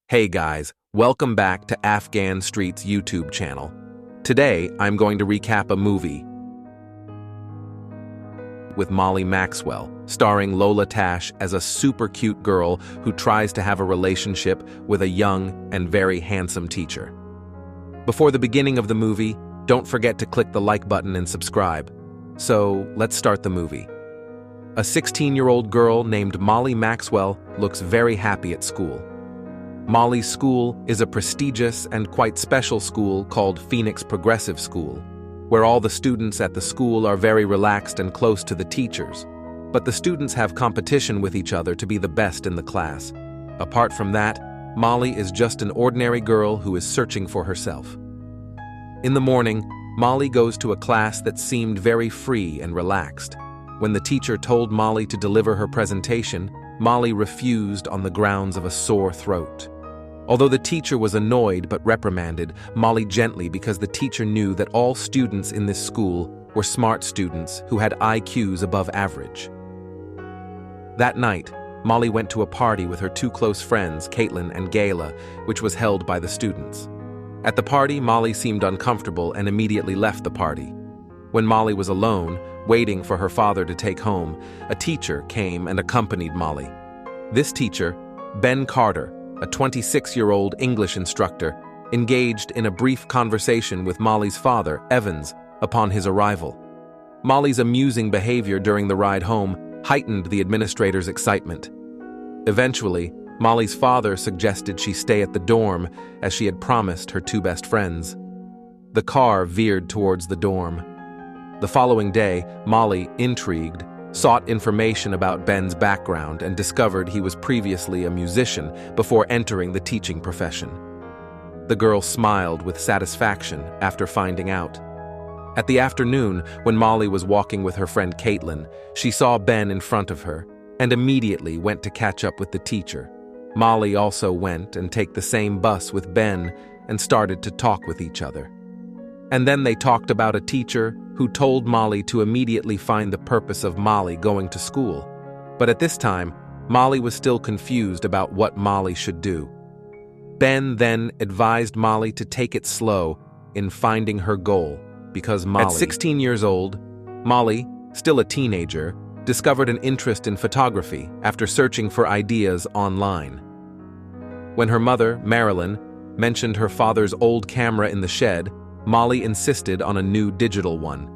Hey guys, welcome back to Afghan Street's YouTube channel. Today, I'm going to recap a movie with Molly Maxwell, starring Lola Tash as a super cute girl who tries to have a relationship with a young and very handsome teacher. Before the beginning of the movie, don't forget to click the like button and subscribe. So, let's start the movie. A 16-year-old girl named Molly Maxwell looks very happy at school. Molly's school is a prestigious and quite special school called Phoenix Progressive School, where all the students at the school are very relaxed and close to the teachers, but the students have competition with each other to be the best in the class. Apart from that, Molly is just an ordinary girl who is searching for herself. In the morning, Molly goes to a class that seemed very free and relaxed. When the teacher told Molly to deliver her presentation, Molly refused on the grounds of a sore throat. Although the teacher was annoyed but reprimanded Molly gently because the teacher knew that all students in this school were smart students who had IQs above average. That night, Molly went to a party with her two close friends, Caitlin and Gayla, which was held by the students. At the party, Molly seemed uncomfortable and immediately left the party. When Molly was alone, waiting for her father to take home, a teacher came and accompanied Molly. This teacher, Ben Carter, a 26-year-old English instructor, engaged in a brief conversation with Molly's father, Evans, upon his arrival. Molly's amusing behavior during the ride home heightened the administrator's excitement. Eventually, Molly's father suggested she stay at the dorm as she had promised her two best friends. The car veered towards the dorm. The following day, Molly, intrigued, sought information about Ben's background and discovered he was previously a musician before entering the teaching profession. The girl smiled with satisfaction after finding out. At the afternoon, when Molly was walking with her friend Caitlin, she saw Ben in front of her and immediately went to catch up with the teacher. Molly also went and take the same bus with Ben and started to talk with each other. And then they talked about a teacher who told Molly to immediately find the purpose of Molly going to school. But at this time, Molly was still confused about what Molly should do. Ben then advised Molly to take it slow in finding her goal, because at 16 years old, Molly, still a teenager, discovered an interest in photography after searching for ideas online. When her mother, Marilyn, mentioned her father's old camera in the shed, Molly insisted on a new digital one,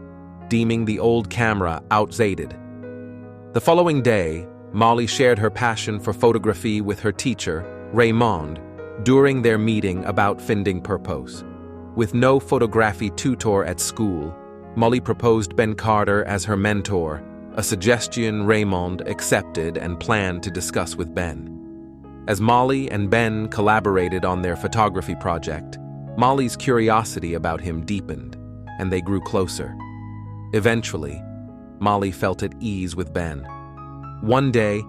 deeming the old camera outdated. The following day, Molly shared her passion for photography with her teacher, Raymond, during their meeting about finding purpose. With no photography tutor at school, Molly proposed Ben Carter as her mentor, a suggestion Raymond accepted and planned to discuss with Ben. As Molly and Ben collaborated on their photography project, Molly's curiosity about him deepened, and they grew closer. Eventually, Molly felt at ease with Ben. One day,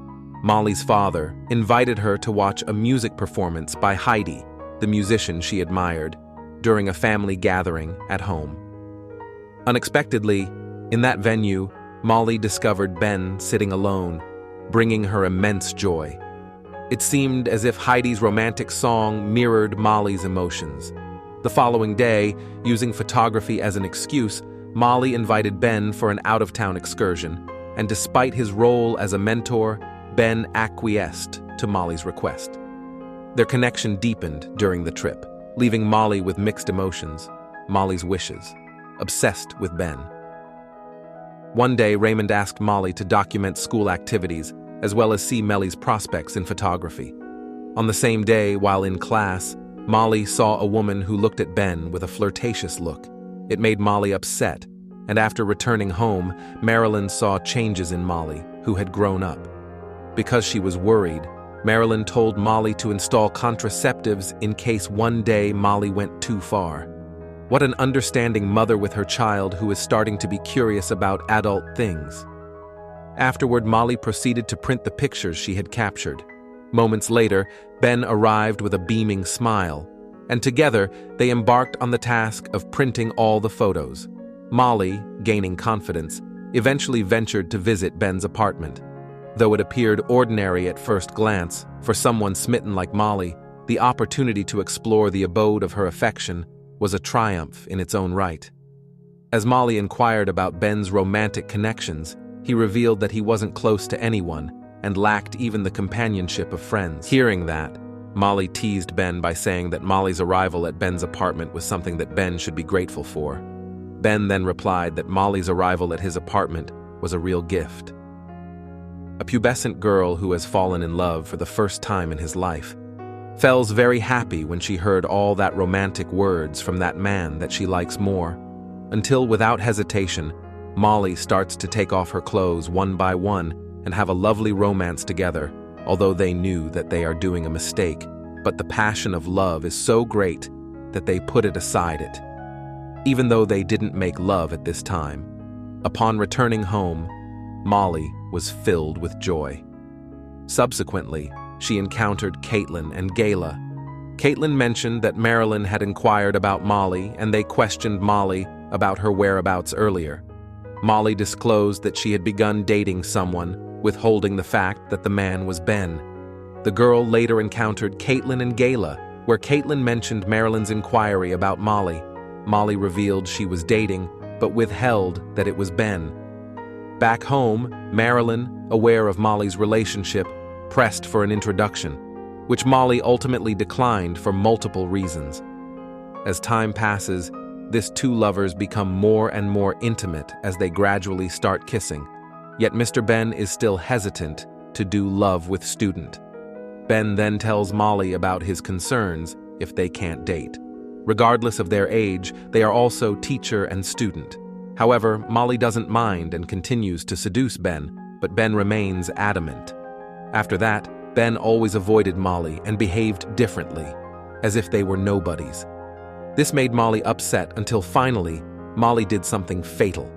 Molly's father invited her to watch a music performance by Heidi, the musician she admired, during a family gathering at home. Unexpectedly, in that venue, Molly discovered Ben sitting alone, bringing her immense joy. It seemed as if Heidi's romantic song mirrored Molly's emotions. The following day, using photography as an excuse, Molly invited Ben for an out-of-town excursion, and despite his role as a mentor, Ben acquiesced to Molly's request. Their connection deepened during the trip, leaving Molly with mixed emotions, Molly's wishes, obsessed with Ben. One day, Raymond asked Molly to document school activities, as well as see Molly's prospects in photography. On the same day, while in class, Molly saw a woman who looked at Ben with a flirtatious look. It made Molly upset, and after returning home, Marilyn saw changes in Molly, who had grown up. Because she was worried, Marilyn told Molly to install contraceptives in case one day Molly went too far. What an understanding mother with her child who is starting to be curious about adult things. Afterward, Molly proceeded to print the pictures she had captured. Moments later, Ben arrived with a beaming smile, and together they embarked on the task of printing all the photos. Molly, gaining confidence, eventually ventured to visit Ben's apartment. Though it appeared ordinary at first glance, for someone smitten like Molly, The opportunity to explore the abode of her affection was a triumph in its own right. As Molly inquired about Ben's romantic connections, he revealed that he wasn't close to anyone and lacked even the companionship of friends. Hearing that, Molly teased Ben by saying that Molly's arrival at Ben's apartment was something that Ben should be grateful for. Ben then replied that Molly's arrival at his apartment was a real gift. A pubescent girl who has fallen in love for the first time in his life feels very happy when she heard all that romantic words from that man that she likes more, until without hesitation, Molly starts to take off her clothes one by one and have a lovely romance together, although they knew that they are doing a mistake. But the passion of love is so great that they put it aside even though they didn't make love at this time. Upon returning home, Molly was filled with joy. Subsequently, she encountered Caitlin and Gayla. Caitlin mentioned that Marilyn had inquired about Molly and they questioned Molly about her whereabouts earlier. Molly disclosed that she had begun dating someone, withholding the fact that the man was Ben. The girl later encountered Caitlin and Gayla, where Caitlin mentioned Marilyn's inquiry about Molly. Molly revealed she was dating, but withheld that it was Ben. Back home, Marilyn, aware of Molly's relationship, pressed for an introduction, which Molly ultimately declined for multiple reasons. As time passes, these two lovers become more and more intimate as they gradually start kissing, yet Mr. Ben is still hesitant to do love with Student. Ben then tells Molly about his concerns if they can't date. Regardless of their age, they are also teacher and student. However, Molly doesn't mind and continues to seduce Ben, but Ben remains adamant. After that, Ben always avoided Molly and behaved differently, as if they were nobodies. This made Molly upset until finally, Molly did something fatal.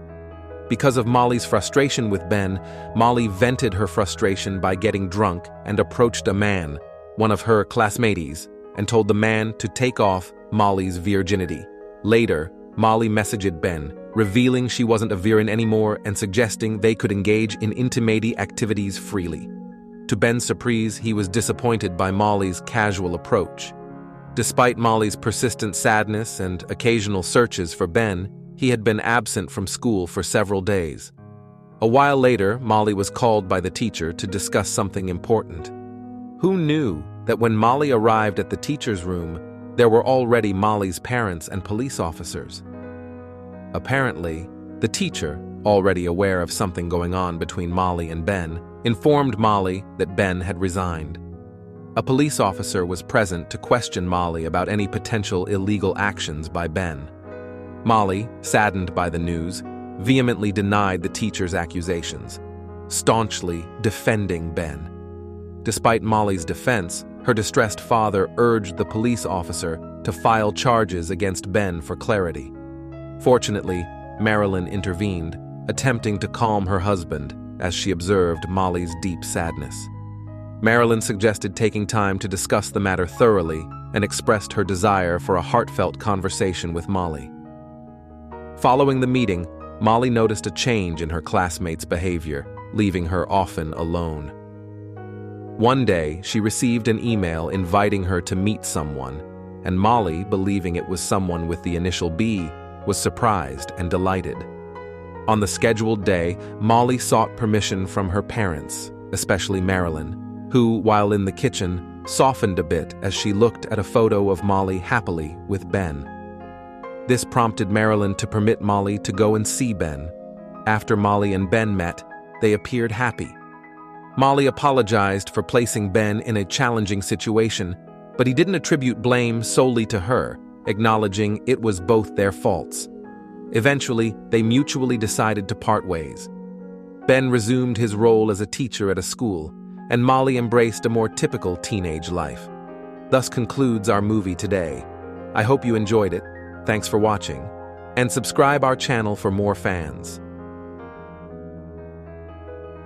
Because of Molly's frustration with Ben, Molly vented her frustration by getting drunk and approached a man, one of her classmates, and told the man to take off Molly's virginity. Later, Molly messaged Ben, revealing she wasn't a virgin anymore and suggesting they could engage in intimate activities freely. To Ben's surprise, he was disappointed by Molly's casual approach. Despite Molly's persistent sadness and occasional searches for Ben, he had been absent from school for several days. A while later, Molly was called by the teacher to discuss something important. Who knew that when Molly arrived at the teacher's room, there were already Molly's parents and police officers? Apparently, the teacher, already aware of something going on between Molly and Ben, informed Molly that Ben had resigned. A police officer was present to question Molly about any potential illegal actions by Ben. Molly, saddened by the news, vehemently denied the teacher's accusations, staunchly defending Ben. Despite Molly's defense, her distressed father urged the police officer to file charges against Ben for clarity. Fortunately, Marilyn intervened, attempting to calm her husband as she observed Molly's deep sadness. Marilyn suggested taking time to discuss the matter thoroughly and expressed her desire for a heartfelt conversation with Molly. Following the meeting, Molly noticed a change in her classmates' behavior, leaving her often alone. One day, she received an email inviting her to meet someone, and Molly, believing it was someone with the initial B, was surprised and delighted. On the scheduled day, Molly sought permission from her parents, especially Marilyn, who, while in the kitchen, softened a bit as she looked at a photo of Molly happily with Ben. This prompted Marilyn to permit Molly to go and see Ben. After Molly and Ben met, they appeared happy. Molly apologized for placing Ben in a challenging situation, but he didn't attribute blame solely to her, acknowledging it was both their faults. Eventually, they mutually decided to part ways. Ben resumed his role as a teacher at a school, and Molly embraced a more typical teenage life. Thus concludes our movie today. I hope you enjoyed it. Thanks for watching, and subscribe our channel for more fans.